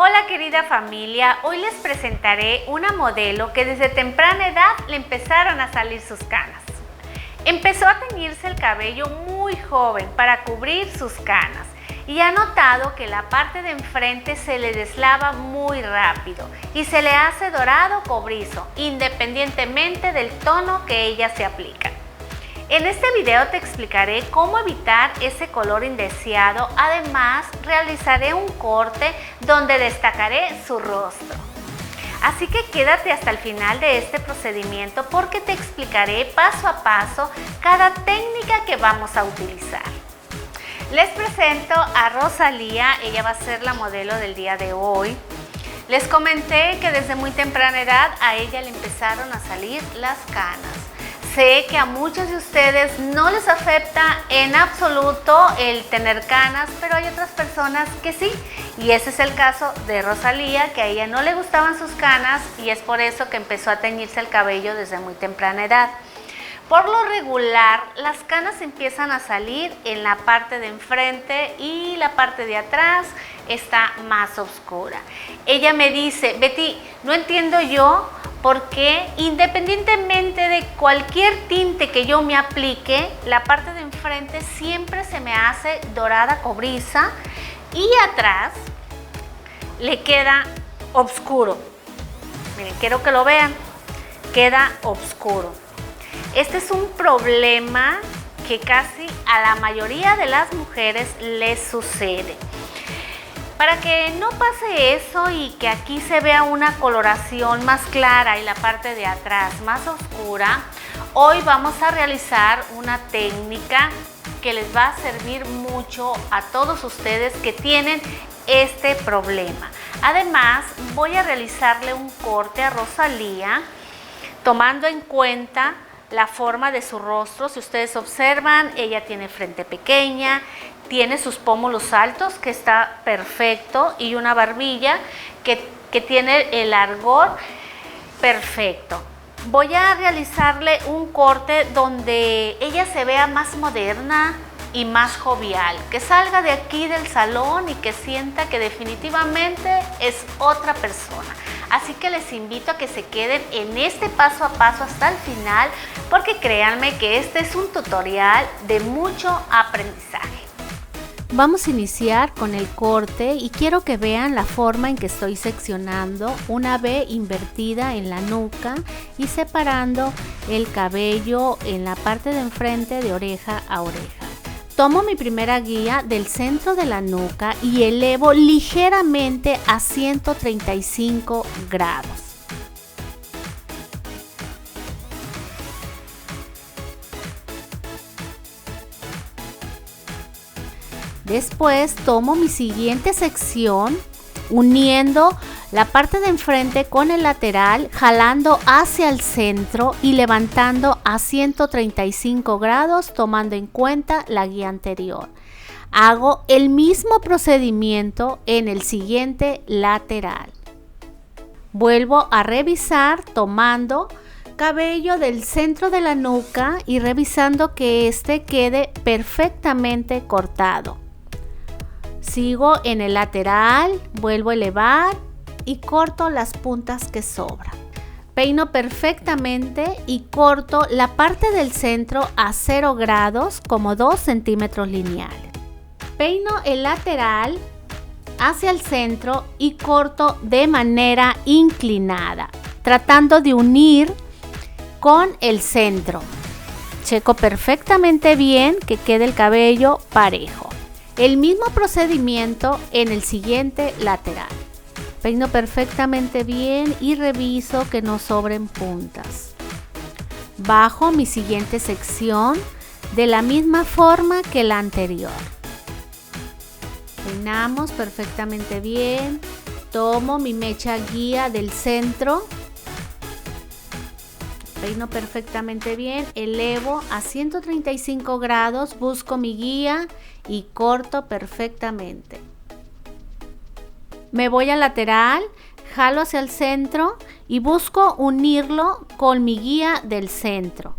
Hola querida familia, hoy les presentaré una modelo que desde temprana edad le empezaron a salir sus canas. Empezó a teñirse el cabello muy joven para cubrir sus canas y ha notado que la parte de enfrente se le deslava muy rápido y se le hace dorado cobrizo independientemente del tono que ella se aplica. En este video te explicaré cómo evitar ese color indeseado, además realizaré un corte donde destacaré su rostro. Así que quédate hasta el final de este procedimiento porque te explicaré paso a paso cada técnica que vamos a utilizar. Les presento a Rosalía, ella va a ser la modelo del día de hoy. Les comenté que desde muy temprana edad a ella le empezaron a salir las canas. Sé que a muchos de ustedes no les afecta en absoluto el tener canas, pero hay otras personas que sí. Y ese es el caso de Rosalía, que a ella no le gustaban sus canas y es por eso que empezó a teñirse el cabello desde muy temprana edad. Por lo regular, las canas empiezan a salir en la parte de enfrente y la parte de atrás está más oscura. Ella me dice, Betty, no entiendo yo por qué independientemente de cualquier tinte que yo me aplique, la parte de enfrente siempre se me hace dorada cobriza y atrás le queda oscuro. Miren, quiero que lo vean, queda oscuro. Este es un problema que casi a la mayoría de las mujeres les sucede. Para que no pase eso y que aquí se vea una coloración más clara y la parte de atrás más oscura, hoy vamos a realizar una técnica que les va a servir mucho a todos ustedes que tienen este problema. Además, voy a realizarle un corte a Rosalía tomando en cuenta la forma de su rostro. Si ustedes observan, ella tiene frente pequeña, tiene sus pómulos altos, que está perfecto, y una barbilla que tiene el largor perfecto. Voy a realizarle un corte donde ella se vea más moderna y más jovial, que salga de aquí del salón y que sienta que definitivamente es otra persona. Así que les invito a que se queden en este paso a paso hasta el final, porque créanme que este es un tutorial de mucho aprendizaje. Vamos a iniciar con el corte y quiero que vean la forma en que estoy seccionando una V invertida en la nuca y separando el cabello en la parte de enfrente de oreja a oreja. Tomo mi primera guía del centro de la nuca y elevo ligeramente a 135 grados. Después tomo mi siguiente sección uniendo la parte de enfrente con el lateral, jalando hacia el centro y levantando a 135 grados tomando en cuenta la guía anterior. Hago el mismo procedimiento en el siguiente lateral. Vuelvo a revisar tomando cabello del centro de la nuca y revisando que este quede perfectamente cortado. Sigo en el lateral, vuelvo a elevar y corto las puntas que sobran. Peino perfectamente y corto la parte del centro a 0 grados como 2 centímetros lineales. Peino el lateral hacia el centro y corto de manera inclinada, tratando de unir con el centro. Checo perfectamente bien que quede el cabello parejo. El mismo procedimiento en el siguiente lateral. Peino perfectamente bien y reviso que no sobren puntas. Bajo mi siguiente sección de la misma forma que la anterior. Peinamos perfectamente bien. Tomo mi mecha guía del centro. Peino perfectamente bien, elevo a 135 grados, busco mi guía y corto perfectamente. Me voy al lateral, jalo hacia el centro y busco unirlo con mi guía del centro.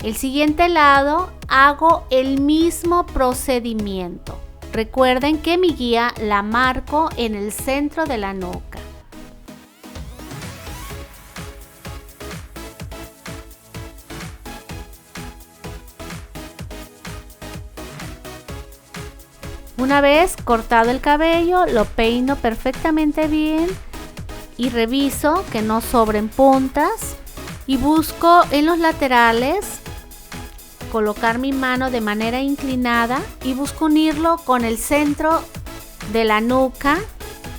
El siguiente lado hago el mismo procedimiento. Recuerden que mi guía la marco en el centro de la nuca. Una vez cortado el cabello, lo peino perfectamente bien y reviso que no sobren puntas y busco en los laterales colocar mi mano de manera inclinada y busco unirlo con el centro de la nuca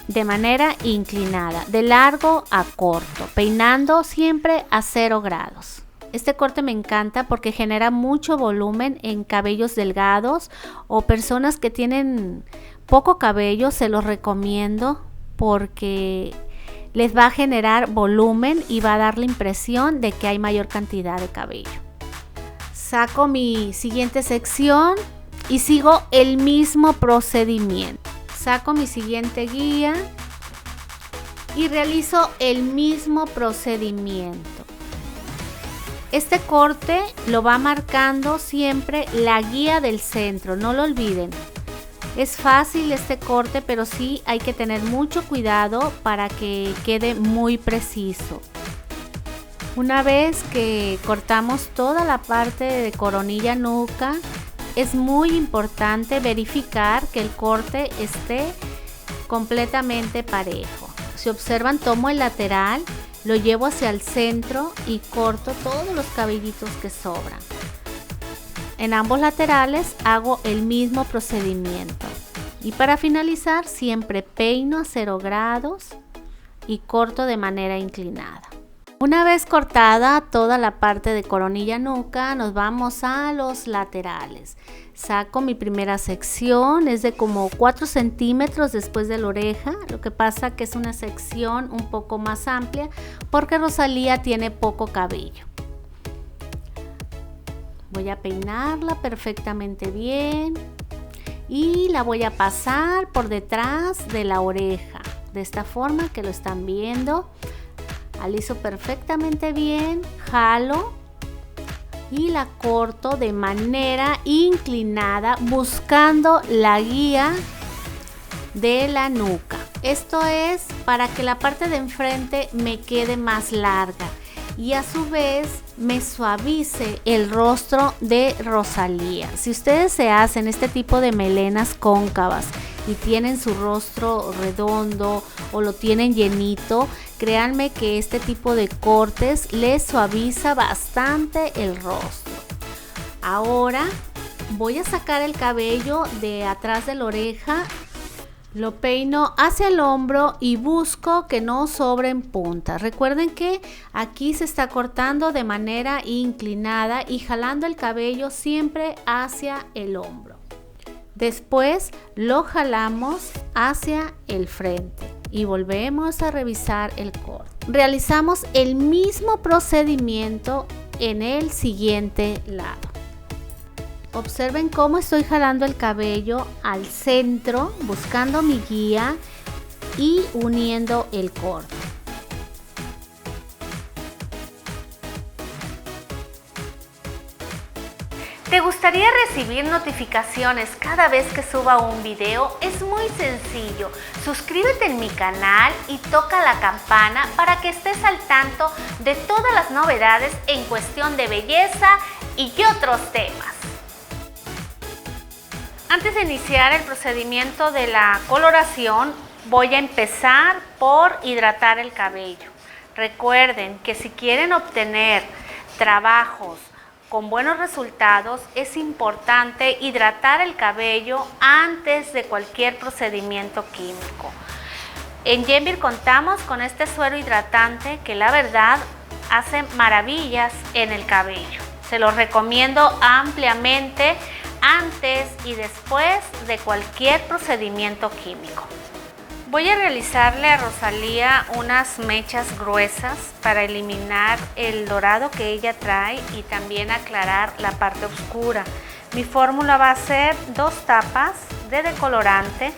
de manera inclinada, de largo a corto, peinando siempre a 0 grados. Este corte me encanta porque genera mucho volumen en cabellos delgados o personas que tienen poco cabello. Se los recomiendo porque les va a generar volumen y va a dar la impresión de que hay mayor cantidad de cabello. Saco mi siguiente sección y sigo el mismo procedimiento. Saco mi siguiente guía y realizo el mismo procedimiento. Este corte lo va marcando siempre la guía del centro, no lo olviden. Es fácil este corte, pero sí hay que tener mucho cuidado para que quede muy preciso. Una vez que cortamos toda la parte de coronilla nuca, es muy importante verificar que el corte esté completamente parejo. Si observan, tomo el lateral, lo llevo hacia el centro y corto todos los cabellitos que sobran. En ambos laterales hago el mismo procedimiento. Y para finalizar, siempre peino a 0 grados y corto de manera inclinada. Una vez cortada toda la parte de coronilla nuca, nos vamos a los laterales. Saco mi primera sección, es de como 4 centímetros después de la oreja. Lo que pasa que es una sección un poco más amplia porque Rosalía tiene poco cabello. Voy a peinarla perfectamente bien y la voy a pasar por detrás de la oreja. De esta forma que lo están viendo. Aliso perfectamente bien, jalo y la corto de manera inclinada buscando la guía de la nuca. Esto es para que la parte de enfrente me quede más larga y a su vez me suavice el rostro de Rosalía. Si ustedes se hacen este tipo de melenas cóncavas y tienen su rostro redondo o lo tienen llenito, créanme que este tipo de cortes les suaviza bastante el rostro. Ahora voy a sacar el cabello de atrás de la oreja, lo peino hacia el hombro y busco que no sobren puntas. Recuerden que aquí se está cortando de manera inclinada y jalando el cabello siempre hacia el hombro. Después lo jalamos hacia el frente y volvemos a revisar el corte. Realizamos el mismo procedimiento en el siguiente lado. Observen cómo estoy jalando el cabello al centro, buscando mi guía y uniendo el corte. ¿Te gustaría recibir notificaciones cada vez que suba un video? Es muy sencillo. Suscríbete en mi canal y toca la campana para que estés al tanto de todas las novedades en cuestión de belleza y otros temas. Antes de iniciar el procedimiento de la coloración, voy a empezar por hidratar el cabello. Recuerden que si quieren obtener trabajos con buenos resultados, es importante hidratar el cabello antes de cualquier procedimiento químico. En Yenvir contamos con este suero hidratante que la verdad hace maravillas en el cabello. Se los recomiendo ampliamente antes y después de cualquier procedimiento químico. Voy a realizarle a Rosalía unas mechas gruesas para eliminar el dorado que ella trae y también aclarar la parte oscura. Mi fórmula va a ser 2 tapas de decolorante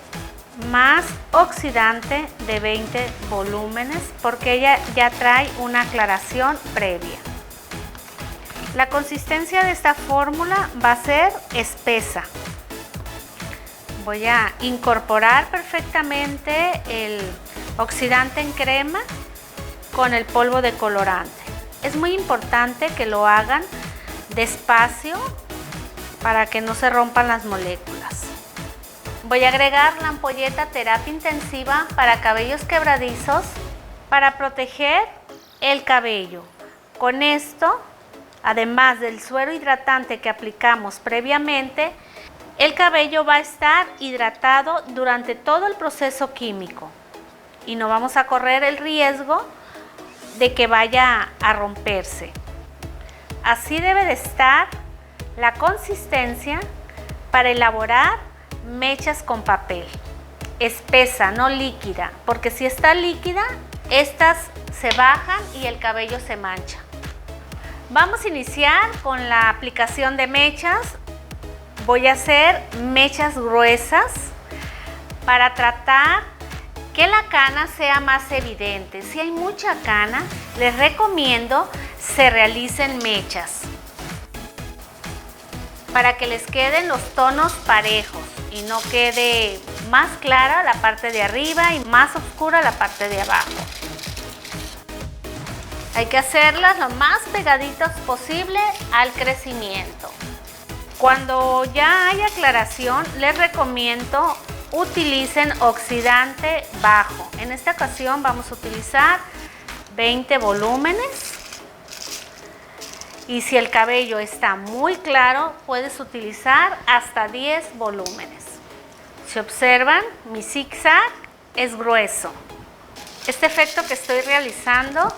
más oxidante de 20 volúmenes porque ella ya trae una aclaración previa. La consistencia de esta fórmula va a ser espesa. Voy a incorporar perfectamente el oxidante en crema con el polvo de colorante. Es muy importante que lo hagan despacio para que no se rompan las moléculas. Voy a agregar la ampolleta terapia intensiva para cabellos quebradizos para proteger el cabello. Con esto, además del suero hidratante que aplicamos previamente, el cabello va a estar hidratado durante todo el proceso químico y no vamos a correr el riesgo de que vaya a romperse. Así debe de estar la consistencia para elaborar mechas con papel. Espesa, no líquida, porque si está líquida, estas se bajan y el cabello se mancha. Vamos a iniciar con la aplicación de mechas. Voy a hacer mechas gruesas para tratar que la cana sea más evidente. Si hay mucha cana, les recomiendo se realicen mechas para que les queden los tonos parejos y no quede más clara la parte de arriba y más oscura la parte de abajo. Hay que hacerlas lo más pegaditas posible al crecimiento. Cuando ya hay aclaración, les recomiendo utilicen oxidante bajo. En esta ocasión vamos a utilizar 20 volúmenes. Y si el cabello está muy claro, puedes utilizar hasta 10 volúmenes. Si observan, mi zigzag es grueso. Este efecto que estoy realizando,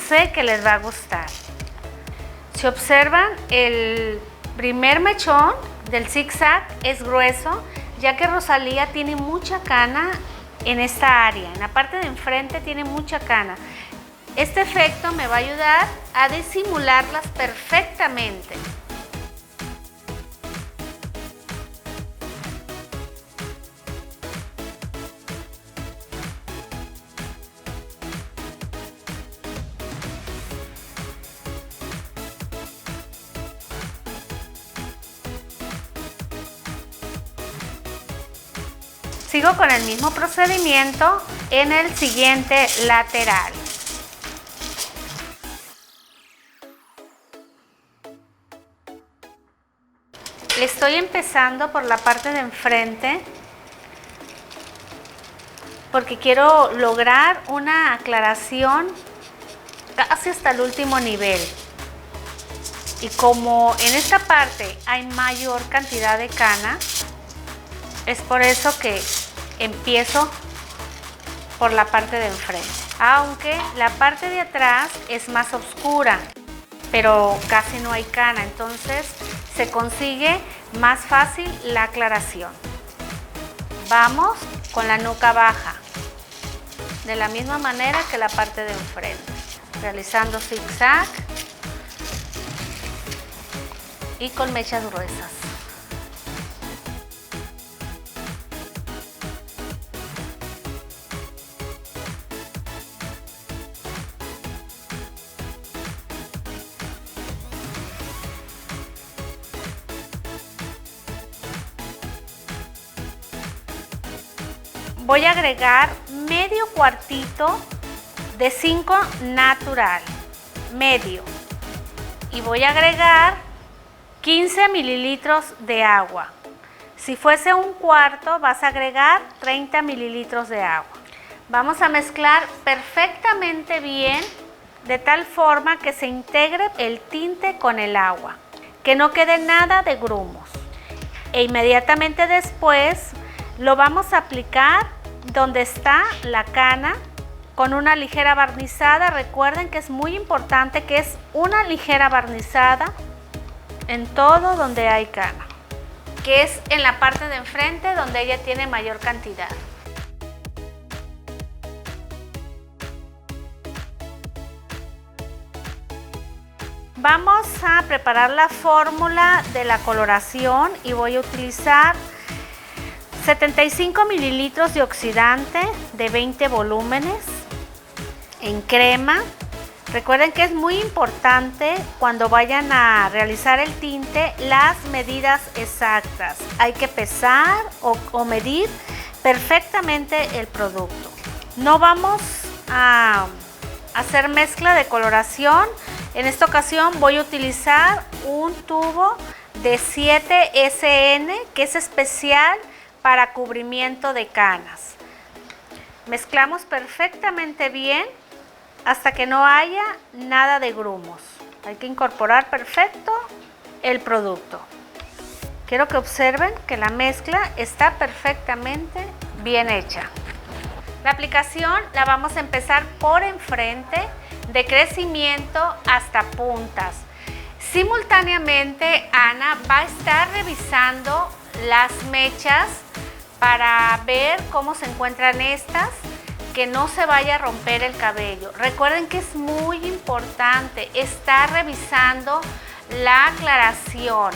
sé que les va a gustar. Si observan, el primer mechón del zigzag es grueso, ya que Rosalía tiene mucha cana en esta área. En la parte de enfrente tiene mucha cana. Este efecto me va a ayudar a disimularlas perfectamente. Sigo con el mismo procedimiento en el siguiente lateral. Le estoy empezando por la parte de enfrente porque quiero lograr una aclaración casi hasta el último nivel. Y como en esta parte hay mayor cantidad de cana, es por eso que empiezo por la parte de enfrente. Aunque la parte de atrás es más oscura, pero casi no hay cana, entonces se consigue más fácil la aclaración. Vamos con la nuca baja, de la misma manera que la parte de enfrente, realizando zigzag y con mechas gruesas. Voy a agregar medio cuartito de 5 natural, medio, y voy a agregar 15 mililitros de agua. Si fuese un cuarto, vas a agregar 30 mililitros de agua. Vamos a mezclar perfectamente bien, de tal forma que se integre el tinte con el agua, que no quede nada de grumos. E inmediatamente después lo vamos a aplicar donde está la cana con una ligera barnizada. Recuerden que es muy importante que es una ligera barnizada en todo donde hay cana, que es en la parte de enfrente donde ella tiene mayor cantidad. Vamos a preparar la fórmula de la coloración y voy a utilizar 75 mililitros de oxidante de 20 volúmenes en crema Recuerden que es muy importante cuando vayan a realizar el tinte las medidas exactas. Hay que pesar o medir perfectamente el producto. No vamos a hacer mezcla de coloración. En esta ocasión voy a utilizar un tubo de 7SN que es especial para cubrimiento de canas. Mezclamos perfectamente bien hasta que no haya nada de grumos. Hay que incorporar perfecto el producto. Quiero que observen que la mezcla está perfectamente bien hecha. La aplicación la vamos a empezar por enfrente, de crecimiento hasta puntas. Simultáneamente, Ana va a estar revisando las mechas para ver cómo se encuentran estas, que no se vaya a romper el cabello. Recuerden que es muy importante estar revisando la aclaración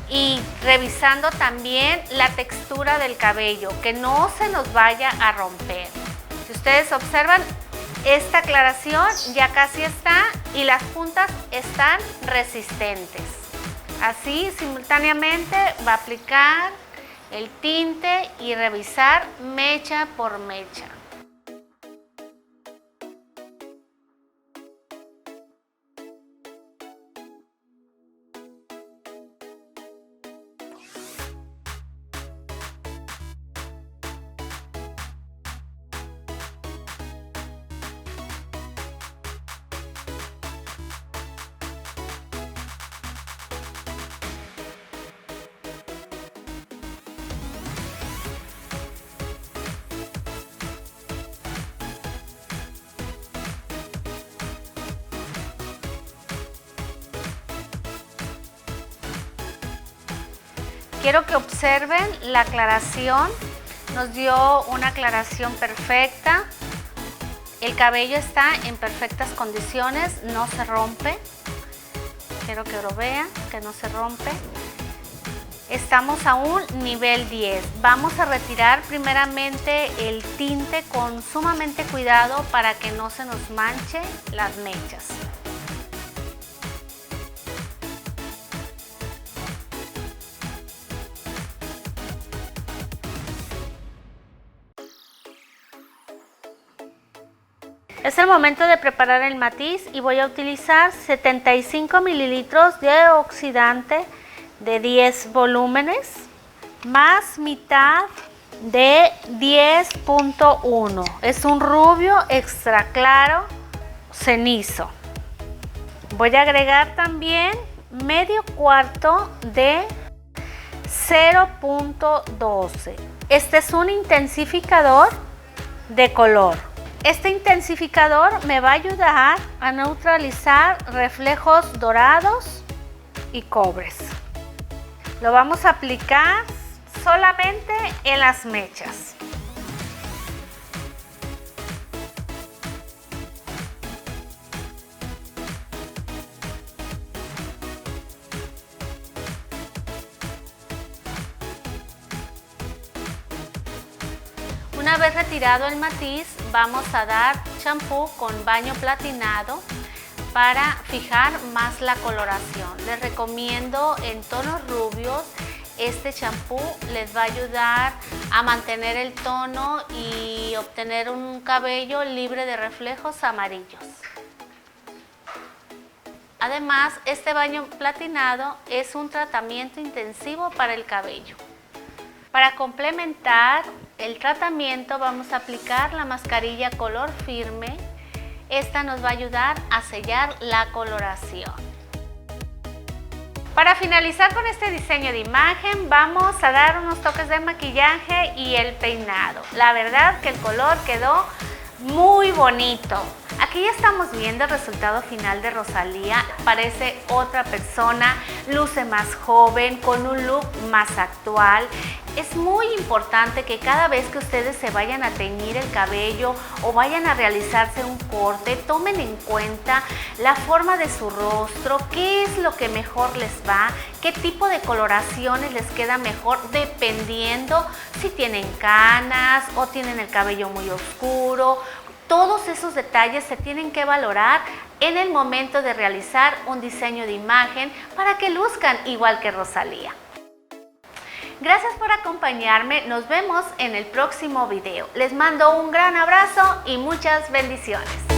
y revisando también la textura del cabello, que no se nos vaya a romper. Si ustedes observan, esta aclaración ya casi está y las puntas están resistentes. Así, simultáneamente va a aplicar el tinte y revisar mecha por mecha. Quiero que observen la aclaración. Nos dio una aclaración perfecta. El cabello está en perfectas condiciones, no se rompe. Quiero que lo vean, que no se rompe. Estamos a un nivel 10. Vamos a retirar primeramente el tinte con sumamente cuidado para que no se nos manche las mechas. Es el momento de preparar el matiz y voy a utilizar 75 mililitros de oxidante de 10 volúmenes más mitad de 10.1. Es un rubio extra claro cenizo. Voy a agregar también medio cuarto de 0.12. Este es un intensificador de color. Este intensificador me va a ayudar a neutralizar reflejos dorados y cobres. Lo vamos a aplicar solamente en las mechas. Una vez retirado el matiz, vamos a dar champú con baño platinado para fijar más la coloración. Les recomiendo en tonos rubios. Este champú les va a ayudar a mantener el tono y obtener un cabello libre de reflejos amarillos. Además, este baño platinado es un tratamiento intensivo para el cabello. Para complementar el tratamiento vamos a aplicar la mascarilla color firme. Esta nos va a ayudar a sellar la coloración. Para finalizar con este diseño de imagen vamos a dar unos toques de maquillaje y el peinado. La verdad que el color quedó muy bonito. Aquí ya estamos viendo el resultado final de Rosalía. Parece otra persona, luce más joven, con un look más actual. Es muy importante que cada vez que ustedes se vayan a teñir el cabello o vayan a realizarse un corte, tomen en cuenta la forma de su rostro, qué es lo que mejor les va, qué tipo de coloraciones les queda mejor dependiendo si tienen canas o tienen el cabello muy oscuro. todos esos detalles se tienen que valorar en el momento de realizar un diseño de imagen para que luzcan igual que Rosalía. Gracias por acompañarme, nos vemos en el próximo video. Les mando un gran abrazo y muchas bendiciones.